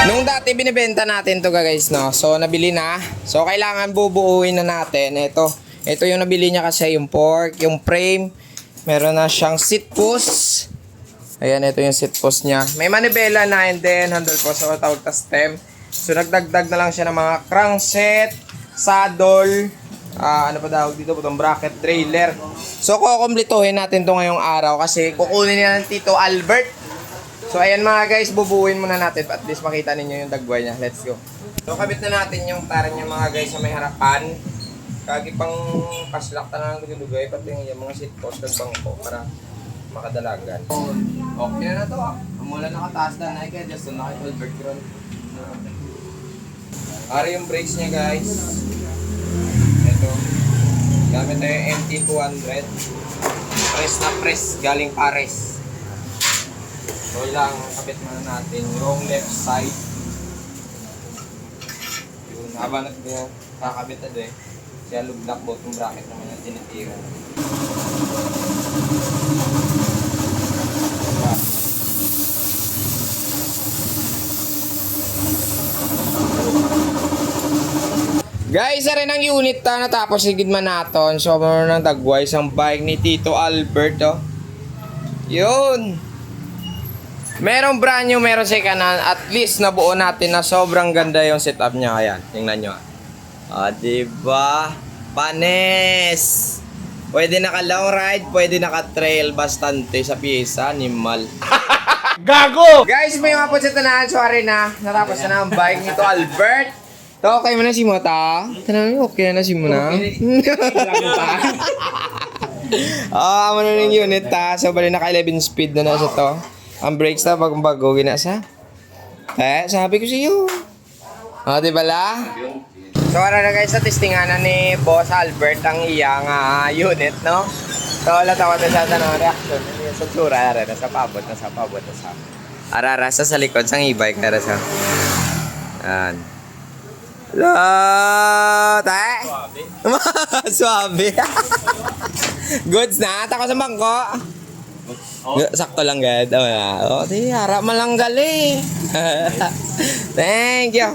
Nung dati binibenta natin to guys, no? So nabili na. So kailangan bubuuin na natin. Ito yung nabili niya kasi yung fork, yung frame. Meron na siyang seat post. Ayan, ito yung seat post niya. May manibela na and then handle post o tawag ta stem. So nagdagdag na lang siya ng mga crankset, saddle, ano pa daw dito, butong bracket, trailer. So kukumplituhin natin to ngayong araw kasi kukunin niya ng Tito Albert. So ayan mga guys, bubuuin muna natin at least makita ninyo yung dagway niya. Let's go. So kabit na natin yung tara niya mga guys sa may harapan. Kagi pang paslak na lang dugay pati yung mga seat post ng bangko para makadalagan. Okay na to ah. Mula nakataas na na kaya just na kay Albert Gron. Ari yung brakes niya guys. Ito. Gamit tayo yung MT200. Press na press galing Pares. So lang kabit muna natin yung left side. Yun, habang kakabit na doon, siya lugnak bottom bracket naman yung tinitira. Guys, rin ang unit na natapos sigid man naton. So, meron ng dagway isang bike ni Tito Albert, oh. Yun. Merong brand new, meron second hand. At least nabuo natin na sobrang ganda yung setup niya. Ayan, tingnan nyo. Diba? Panes! Pwede naka long ride, pwede naka trail. Bastante sa pyesa, animal. Gago! Guys, may mga po sa tanahan. Sorry na. Natapos na ang bike nito, Albert. To, okay mo na si Mota? Tanong mo, okay na si Mona? Amo na ng unit ta. So, bali naka 11 speed na nasa to. Ang brakes na bagong-bago ginasa. Sabi ko sa iyo. Di ba la? So, ara na guys, sa testingan na ni Boss Albert ang iyang unit, no? So, latawa na sa tanong reaction. Sa tsura, ara na sa pabot, na sa pabot, na sa... Ara, sa likod, sang e-bike, ara sa... Yan. Tae? Suabe. Goods na, tako sa bangko. Sakto lang gad. Di harap malanggal eh. Thank you.